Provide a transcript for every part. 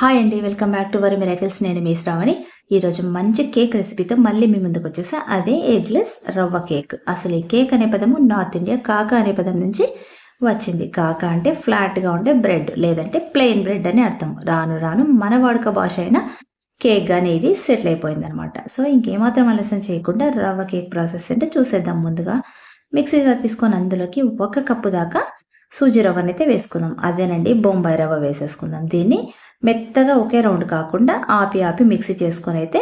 Hi అండి. Welcome back to worry miracles. నేను మీ శ్రావణి. ఈరోజు మంచి కేక్ రెసిపీతో మళ్ళీ మీ ముందుకు వచ్చేసా. అదే ఎగ్లెస్ రవ్వ కేక్. అసలు ఈ కేక్ అనే పదము నార్త్ ఇండియా కాకా అనే పదం నుంచి వచ్చింది. కాకా అంటే ఫ్లాట్గా ఉండే బ్రెడ్, లేదంటే ప్లెయిన్ బ్రెడ్ అని అర్థం. రాను రాను మన వాడుక భాష అయిన కేక్ అనేది సెటిల్ అయిపోయింది అనమాట. సో ఇంకేమాత్రం ఆలస్యం చేయకుండా రవ్వ కేక్ ప్రాసెస్ అంటే చూసేద్దాం. ముందుగా మిక్సీ తీసుకొని అందులోకి 1 కప్పు దాకా సూజీ రవ్వనైతే వేసుకుందాం. అదేనండి, బొంబాయి రవ్వ వేసేసుకుందాం. దీన్ని మెత్తగా ఒకే రౌండ్ కాకుండా ఆపి ఆపి మిక్సీ చేసుకొని అయితే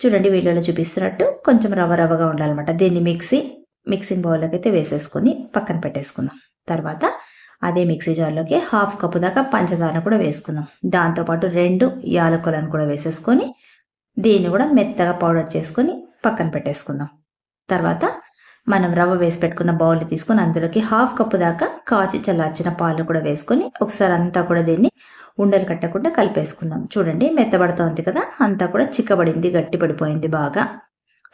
చూడండి, వీడియోలో చూపిస్తున్నట్టు కొంచెం రవ్వ రవ్వగా ఉండాలన్నమాట. దీన్ని మిక్సింగ్ బౌల్లోకి అయితే వేసేసుకొని పక్కన పెట్టేసుకుందాం. తర్వాత అదే మిక్సీ జార్లోకి 1/2 కప్పు దాకా పంచదార కూడా వేసుకుందాం. దాంతోపాటు 2 యాలకులను కూడా వేసేసుకొని దీన్ని కూడా మెత్తగా పౌడర్ చేసుకొని పక్కన పెట్టేసుకుందాం. తర్వాత మనం రవ్వ వేసి పెట్టుకున్న బౌల్ తీసుకొని అందులోకి 1/2 కప్పు దాకా కాచి చల్లార్చిన పాలు కూడా వేసుకొని ఒకసారి అంతా కూడా దీన్ని ఉండలు కట్టకుండా కలిపేసుకుందాం. చూడండి, మెత్తబడుతోంది కదా, అంతా కూడా చిక్కబడింది, గట్టి పడిపోయింది బాగా.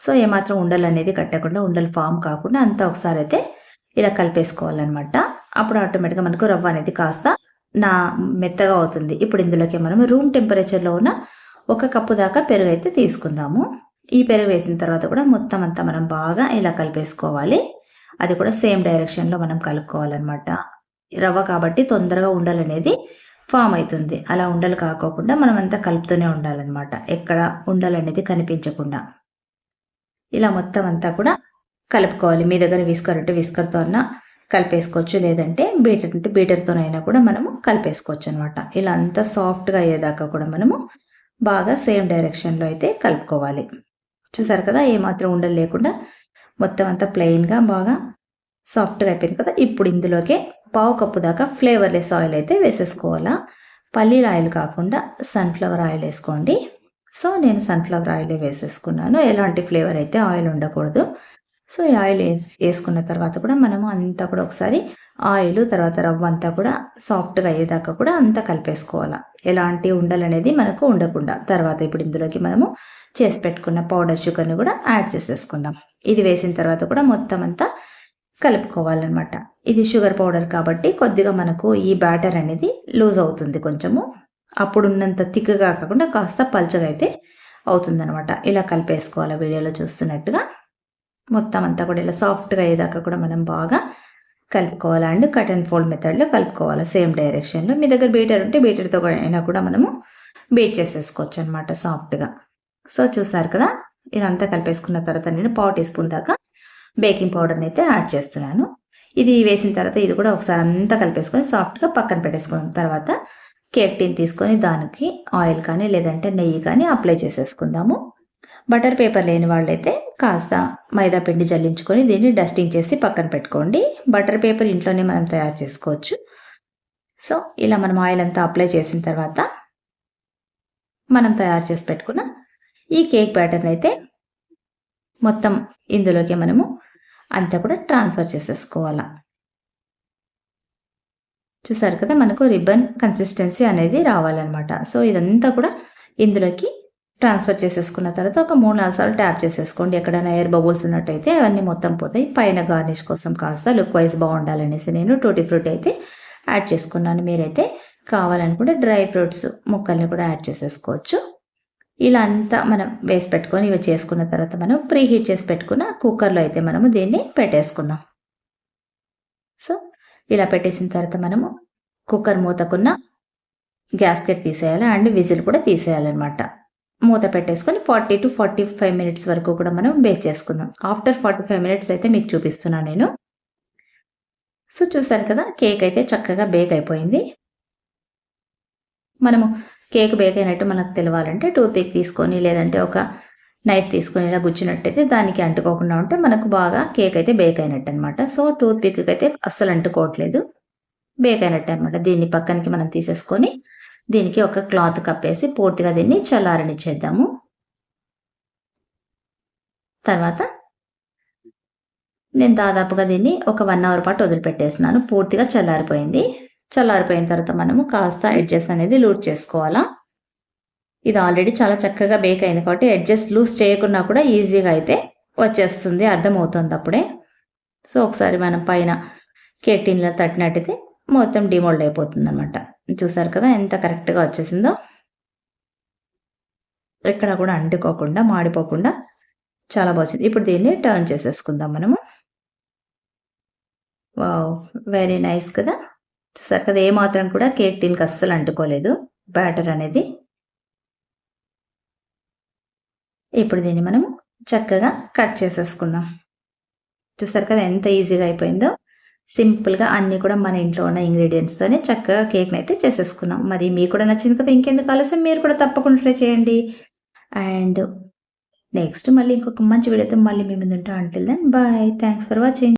సో ఏమాత్రం ఉండలు అనేది కట్టకుండా, ఉండలు ఫామ్ కాకుండా అంతా ఒకసారి అయితే ఇలా కలిపేసుకోవాలన్నమాట. అప్పుడు ఆటోమేటిక్గా మనకు రవ్వ అనేది కాస్త మెత్తగా అవుతుంది. ఇప్పుడు ఇందులోకి మనం రూమ్ టెంపరేచర్లో ఉన్న 1 కప్పు దాకా పెరుగు అయితే తీసుకుందాము. ఈ పెరుగు వేసిన తర్వాత కూడా మొత్తం అంతా మనం బాగా ఇలా కలిపేసుకోవాలి. అది కూడా సేమ్ డైరెక్షన్లో మనం కలుపుకోవాలన్నమాట. రవ్వ కాబట్టి తొందరగా ఉండలు అనేది ఫామ్ అవుతుంది. అలా ఉండలు కాకోకుండా మనం అంతా కలుపుతూనే ఉండాలన్నమాట, ఎక్కడ ఉండలు అనేది కనిపించకుండా. ఇలా మొత్తం అంతా కూడా కలుపుకోవాలి. మీ దగ్గర విస్కర్ అంటే విస్కర్తో అన్నా కలిపేసుకోవచ్చు, లేదంటే బీటర్ అంటే బీటర్తోనైనా కూడా మనము కలిపేసుకోవచ్చు అనమాట. ఇలా అంతా సాఫ్ట్గా అయ్యేదాకా కూడా మనము బాగా సేమ్ డైరెక్షన్లో అయితే కలుపుకోవాలి. చూసారు కదా, ఏమాత్రం ఉండలు లేకుండా మొత్తం అంతా ప్లెయిన్గా బాగా సాఫ్ట్గా అయిపోయింది కదా. ఇప్పుడు ఇందులోకే 1/2 కప్పు దాకా ఫ్లేవర్లెస్ ఆయిల్ అయితే వేసేసుకోవాలా. పల్లీల ఆయిల్ కాకుండా సన్ఫ్లవర్ ఆయిల్ వేసుకోండి. సో నేను సన్ఫ్లవర్ ఆయిలే వేసేసుకున్నాను. ఎలాంటి ఫ్లేవర్ అయితే ఆయిల్ ఉండకూడదు. సో ఈ ఆయిల్ వేసుకున్న తర్వాత కూడా మనము అంతా కూడా ఒకసారి ఆయిల్ తర్వాత రవ్వ అంతా కూడా సాఫ్ట్గా అయ్యేదాకా కూడా అంతా కలిపేసుకోవాలా, ఎలాంటి ఉండలు అనేది మనకు ఉండకుండా. తర్వాత ఇప్పుడు ఇందులోకి మనము చేసి పెట్టుకున్న పౌడర్ షుగర్ని కూడా యాడ్ చేసేసుకుందాం. ఇది వేసిన తర్వాత కూడా మొత్తం అంతా కలుపుకోవాలన్నమాట. ఇది షుగర్ పౌడర్ కాబట్టి కొద్దిగా మనకు ఈ బ్యాటర్ అనేది లూజ్ అవుతుంది కొంచెము. అప్పుడు ఉన్నంత థిక్గా కాకుండా కాస్త పల్చగా అయితే అవుతుందన్నమాట. ఇలా కలిపేసుకోవాలి వీడియోలో చూస్తున్నట్టుగా. మొత్తం అంతా కూడా ఇలా సాఫ్ట్గా అయ్యేదాకా కూడా మనం బాగా కలుపుకోవాలి. అండ్ కట్ అండ్ ఫోల్డ్ మెథడ్లో కలుపుకోవాలి సేమ్ డైరెక్షన్లో. మీ దగ్గర బీటర్ ఉంటే బీటర్తో అయినా కూడా మనము బీట్ చేసేసుకోవచ్చు అనమాట సాఫ్ట్గా. సో చూసారు కదా, ఇదంతా కలిపేసుకున్న తర్వాత నేను 1/4 టీ స్పూన్ దాకా బేకింగ్ పౌడర్ని అయితే యాడ్ చేస్తున్నాను. ఇది వేసిన తర్వాత ఇది కూడా ఒకసారి అంతా కలిపేసుకొని సాఫ్ట్గా పక్కన పెట్టేసుకున్న తర్వాత కేక్ టీని తీసుకొని దానికి ఆయిల్ కానీ లేదంటే నెయ్యి కానీ అప్లై చేసేసుకుందాము. బటర్ పేపర్ లేని వాళ్ళైతే కాస్త మైదా పిండి జల్లించుకొని దీన్ని డస్టింగ్ చేసి పక్కన పెట్టుకోండి. బటర్ పేపర్ ఇంట్లోనే మనం తయారు చేసుకోవచ్చు. సో ఇలా మనం ఆయిల్ అంతా అప్లై చేసిన తర్వాత మనం తయారు చేసి పెట్టుకున్న ఈ కేక్ బ్యాటర్ని అయితే మొత్తం ఇందులోకి మనము అంతా కూడా ట్రాన్స్ఫర్ చేసేసుకోవాలా. చూసారు కదా, మనకు రిబ్బన్ కన్సిస్టెన్సీ అనేది రావాలన్నమాట. సో ఇదంతా కూడా ఇందులోకి ట్రాన్స్ఫర్ చేసేసుకున్న తర్వాత ఒక 3-4 సార్లు ట్యాప్ చేసేసుకోండి. ఎక్కడైనా ఎయిర్ బబుల్స్ ఉన్నట్టయితే అవన్నీ మొత్తం పోతాయి. పైన గార్నిష్ కోసం కాస్త లుక్ వైజ్ బాగుండాలనేసి నేను టూటీ ఫ్రూట్ అయితే యాడ్ చేసుకున్నాను. మీరైతే కావాలనుకుంటే డ్రై ఫ్రూట్స్ ముక్కల్ని కూడా యాడ్ చేసేసుకోవచ్చు. ఇలా అంతా మనం వేసి పెట్టుకొని ఇవి చేసుకున్న తర్వాత మనం ప్రీ హీట్ చేసి పెట్టుకున్న కుక్కర్లో అయితే మనము దీన్ని పెట్టేసుకుందాం. సో ఇలా పెట్టేసిన తర్వాత మనము కుక్కర్ మూతకున్న గ్యాస్కెట్ తీసేయాలి అండ్ విజిల్ కూడా తీసేయాలన్నమాట. మూత పెట్టేసుకొని 40 to 45 మినిట్స్ వరకు కూడా మనం బేక్ చేసుకుందాం. ఆఫ్టర్ 45 మినిట్స్ అయితే మీకు చూపిస్తున్నాను నేను. సో చూసారు కదా, కేక్ అయితే చక్కగా బేక్ అయిపోయింది. మనము కేక్ బేక్ అయినట్టు మనకు తెలవాలంటే టూత్ పిక్ తీసుకొని లేదంటే ఒక నైఫ్ తీసుకొని ఇలా గుచ్చినట్టయితే దానికి అంటుకోకుండా ఉంటే మనకు బాగా కేక్ అయితే బేక్ అయినట్టు అనమాట. సో టూత్ పిక్ అయితే అస్సలు అంటుకోవట్లేదు, బేక్ అయినట్టు అనమాట. దీన్ని పక్కనకి మనం తీసేసుకొని దీనికి ఒక క్లాత్ కప్పేసి పూర్తిగా దీన్ని చల్లారనిచ్చేద్దాము. తర్వాత నేను దాదాపుగా దీన్ని ఒక 1 అవర్ పాటు వదిలిపెట్టేసినాను. పూర్తిగా చల్లారిపోయింది. చల్లారిపోయిన తర్వాత మనము కాస్త ఎడ్జెస్ అనేది లూజ్ చేసుకోవాలా. ఇది ఆల్రెడీ చాలా చక్కగా బేక్ అయింది కాబట్టి ఎడ్జెస్ లూజ్ చేయకున్నా కూడా ఈజీగా అయితే వచ్చేస్తుంది, అర్థమవుతుంది అప్పుడే. సో ఒకసారి మనం పైన కేక్ టిన్లో తట్టినట్టయితే మొత్తం డిమోల్డ్ అయిపోతుంది అనమాట. చూసారు కదా ఎంత కరెక్ట్గా వచ్చేసిందో. ఎక్కడ కూడా అంటుకోకుండా, మాడిపోకుండా చాలా బాగొచ్చింది. ఇప్పుడు దీన్ని టర్న్ చేసేసుకుందాం మనము. వావ్! వెరీ నైస్ కదా! చూసారు కదా! ఏమాత్రం కూడా కేక్ టిన్‌కి అస్సలు అంటుకోలేదు బ్యాటర్ అనేది. ఇప్పుడు దీన్ని మనం చక్కగా కట్ చేసేసుకుందాం. చూసారు కదా! ఎంత ఈజీగా అయిపోయిందో. సింపుల్‌గా అన్నీ కూడా మన ఇంట్లో ఉన్న ఇంగ్రీడియెంట్స్‌తోనే చక్కగా కేక్‌నైతే చేసేసుకున్నాం. మరి మీకు కూడా నచ్చింది కదా! ఇంకెందుకు ఆలస్యం, మీరు కూడా తప్పకుండా ట్రై చేయండి. అండ్ నెక్స్ట్ మళ్ళీ ఇంకొక మంచి వీడియోతో మళ్ళీ మీ ముందుంటా. Until then bye. Thanks for watching.